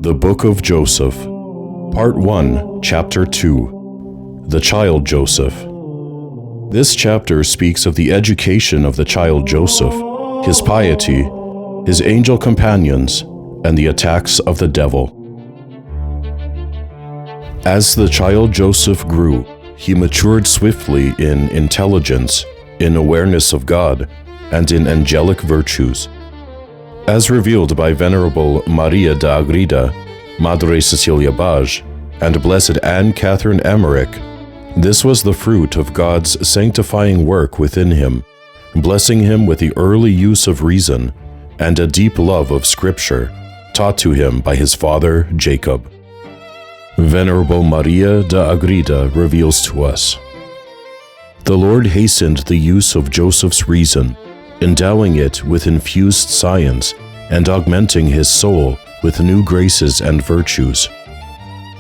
The Book of Joseph, Part 1, Chapter 2, The Child Joseph. This chapter speaks of the education of the child Joseph, his piety, his angel companions, and the attacks of the devil. As the child Joseph grew, he matured swiftly in intelligence, in awareness of God, and in angelic virtues. As revealed by Venerable Maria de Agreda, Madre Cecilia Bai, and Blessed Anne Catherine Emmerich, this was the fruit of God's sanctifying work within him, blessing him with the early use of reason and a deep love of Scripture, taught to him by his father Jacob. Venerable Maria de Agreda reveals to us, the Lord hastened the use of Joseph's reason, endowing it with infused science and augmenting his soul with new graces and virtues.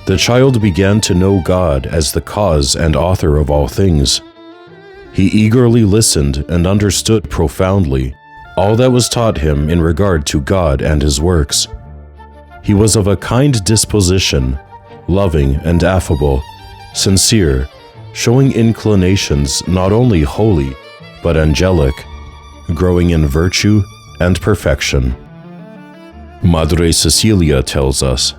The child began to know God as the cause and author of all things. He eagerly listened and understood profoundly all that was taught him in regard to God and his works. He was of a kind disposition, loving and affable, sincere, showing inclinations not only holy, but angelic, growing in virtue and perfection. Madre Cecilia tells us,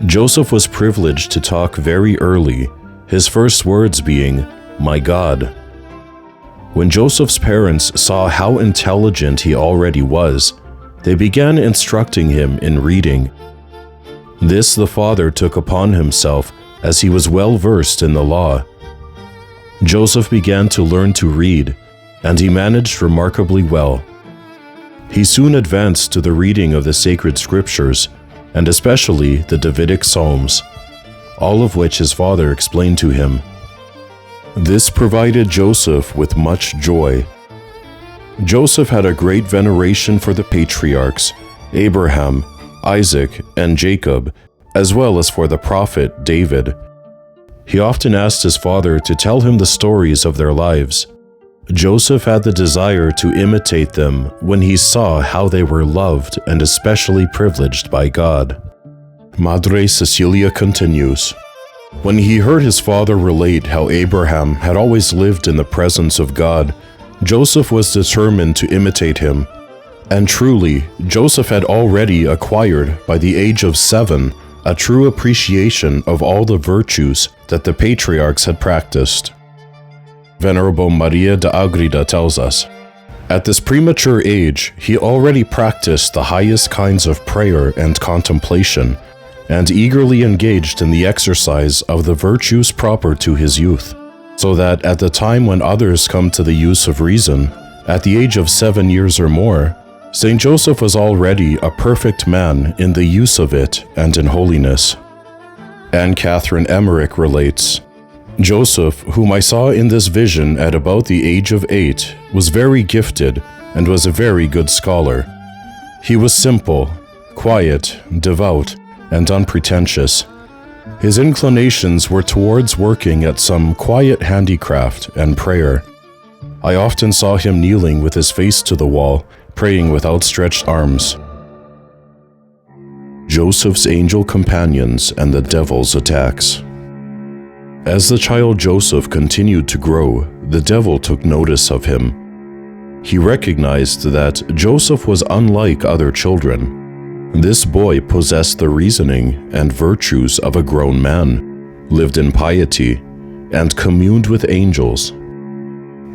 Joseph was privileged to talk very early, his first words being, "My God." When Joseph's parents saw how intelligent he already was, they began instructing him in reading. This the father took upon himself as he was well versed in the law. Joseph began to learn to read, and he managed remarkably well. He soon advanced to the reading of the sacred scriptures, and especially the Davidic Psalms, all of which his father explained to him. This provided Joseph with much joy. Joseph had a great veneration for the patriarchs, Abraham, Isaac, and Jacob, as well as for the prophet David. He often asked his father to tell him the stories of their lives. Joseph had the desire to imitate them when he saw how they were loved and especially privileged by God. Madre Cecilia continues, when he heard his father relate how Abraham had always lived in the presence of God, Joseph was determined to imitate him. And truly, Joseph had already acquired, by the age of 7, a true appreciation of all the virtues that the patriarchs had practiced. Venerable Maria de Agreda tells us, at this premature age, he already practiced the highest kinds of prayer and contemplation, and eagerly engaged in the exercise of the virtues proper to his youth, so that at the time when others come to the use of reason, at the age of 7 years or more, Saint Joseph was already a perfect man in the use of it and in holiness. Anne Catherine Emmerich relates, Joseph, whom I saw in this vision at about the age of 8, was very gifted and was a very good scholar. He was simple, quiet, devout, and unpretentious. His inclinations were towards working at some quiet handicraft and prayer. I often saw him kneeling with his face to the wall, praying with outstretched arms. Joseph's angel companions and the devil's attacks. As the child Joseph continued to grow, the devil took notice of him. He recognized that Joseph was unlike other children. This boy possessed the reasoning and virtues of a grown man, lived in piety, and communed with angels.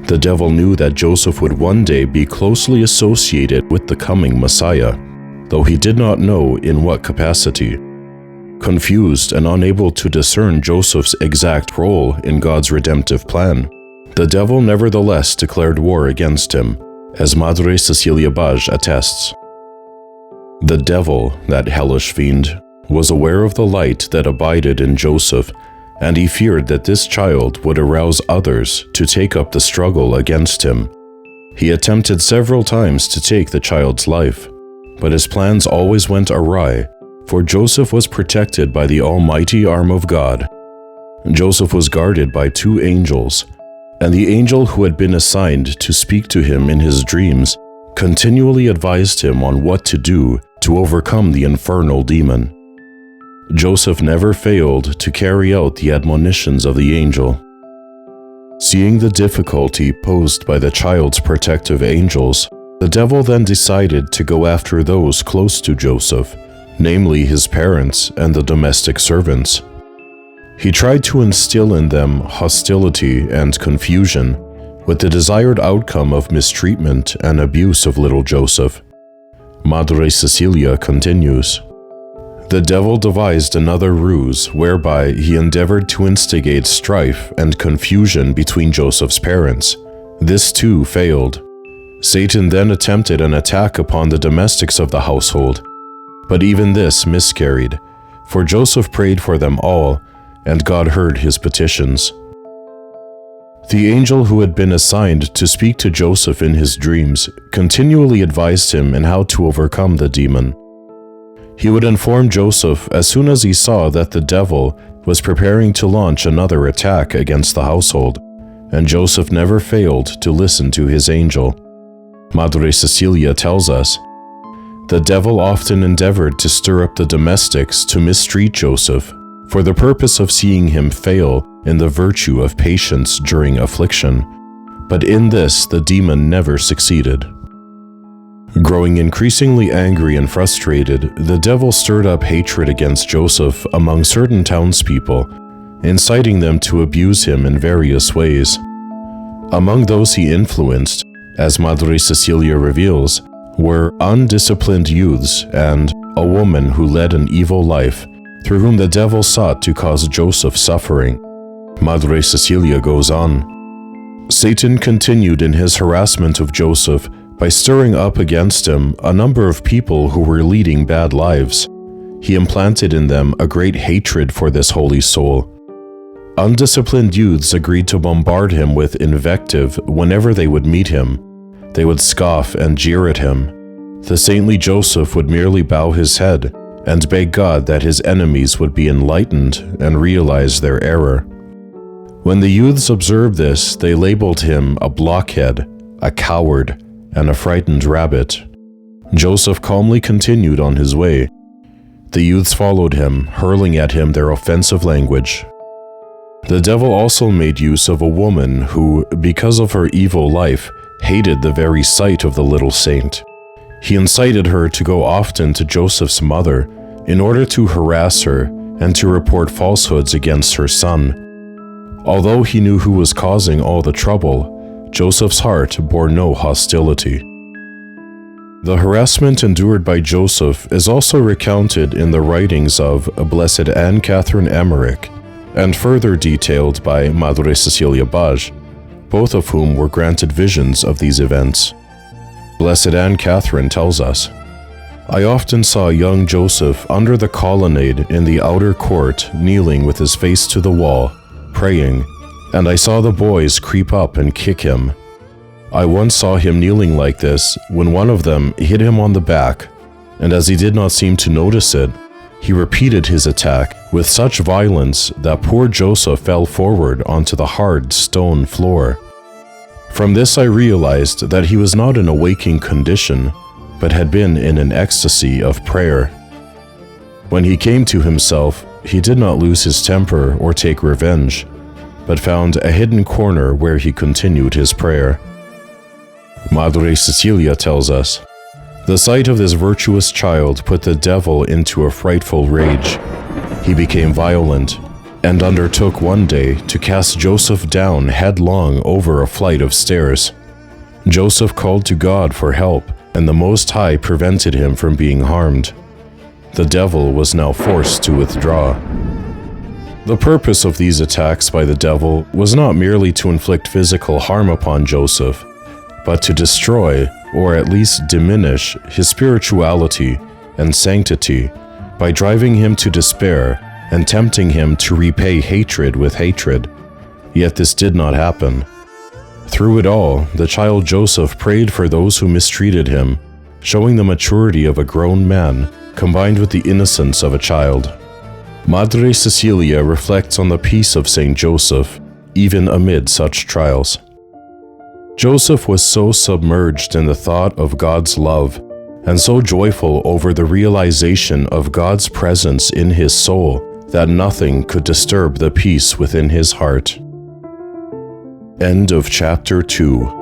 The devil knew that Joseph would one day be closely associated with the coming Messiah, though he did not know in what capacity. Confused and unable to discern Joseph's exact role in God's redemptive plan, the devil nevertheless declared war against him, as Madre Cecilia Bai attests. The devil, that hellish fiend, was aware of the light that abided in Joseph, and he feared that this child would arouse others to take up the struggle against him. He attempted several times to take the child's life, but his plans always went awry, for Joseph was protected by the almighty arm of God. Joseph was guarded by 2 angels, and the angel who had been assigned to speak to him in his dreams continually advised him on what to do to overcome the infernal demon. Joseph never failed to carry out the admonitions of the angel. Seeing the difficulty posed by the child's protective angels, the devil then decided to go after those close to Joseph, namely his parents and the domestic servants. He tried to instill in them hostility and confusion, with the desired outcome of mistreatment and abuse of little Joseph. Madre Cecilia continues, "The devil devised another ruse whereby he endeavored to instigate strife and confusion between Joseph's parents. This too failed. Satan then attempted an attack upon the domestics of the household, but even this miscarried, for Joseph prayed for them all, and God heard his petitions. The angel who had been assigned to speak to Joseph in his dreams continually advised him in how to overcome the demon. He would inform Joseph as soon as he saw that the devil was preparing to launch another attack against the household, and Joseph never failed to listen to his angel. Madre Cecilia tells us, "The devil often endeavored to stir up the domestics to mistreat Joseph, for the purpose of seeing him fail in the virtue of patience during affliction, but in this the demon never succeeded." Growing increasingly angry and frustrated, the devil stirred up hatred against Joseph among certain townspeople, inciting them to abuse him in various ways. Among those he influenced, as Madre Cecilia reveals, were undisciplined youths and a woman who led an evil life, through whom the devil sought to cause Joseph suffering. Madre Cecilia goes on, "Satan continued in his harassment of Joseph by stirring up against him a number of people who were leading bad lives. He implanted in them a great hatred for this holy soul. Undisciplined youths agreed to bombard him with invective whenever they would meet him. They would scoff and jeer at him. The saintly Joseph would merely bow his head and beg God that his enemies would be enlightened and realize their error. When the youths observed this, they labeled him a blockhead, a coward, and a frightened rabbit. Joseph calmly continued on his way. The youths followed him, hurling at him their offensive language. The devil also made use of a woman who, because of her evil life, hated the very sight of the little saint. He incited her to go often to Joseph's mother in order to harass her and to report falsehoods against her son. Although he knew who was causing all the trouble, Joseph's heart bore no hostility. The harassment endured by Joseph is also recounted in the writings of Blessed Anne Catherine Emmerich, and further detailed by Madre Cecilia Bai, both of whom were granted visions of these events. Blessed Anne Catherine tells us, "I often saw young Joseph under the colonnade in the outer court kneeling with his face to the wall, praying, and I saw the boys creep up and kick him. I once saw him kneeling like this when one of them hit him on the back, and as he did not seem to notice it, he repeated his attack with such violence that poor Joseph fell forward onto the hard stone floor. From this I realized that he was not in a waking condition, but had been in an ecstasy of prayer. When he came to himself, he did not lose his temper or take revenge, but found a hidden corner where he continued his prayer." Madre Cecilia tells us, "The sight of this virtuous child put the devil into a frightful rage. He became violent and undertook one day to cast Joseph down headlong over a flight of stairs. Joseph called to God for help, and the Most High prevented him from being harmed. The devil was now forced to withdraw." The purpose of these attacks by the devil was not merely to inflict physical harm upon Joseph, but to destroy, or at least diminish, his spirituality and sanctity by driving him to despair and tempting him to repay hatred with hatred. Yet this did not happen. Through it all, the child Joseph prayed for those who mistreated him, showing the maturity of a grown man combined with the innocence of a child. Madre Cecilia reflects on the peace of Saint Joseph, even amid such trials. Joseph was so submerged in the thought of God's love and so joyful over the realization of God's presence in his soul that nothing could disturb the peace within his heart. End of chapter 2.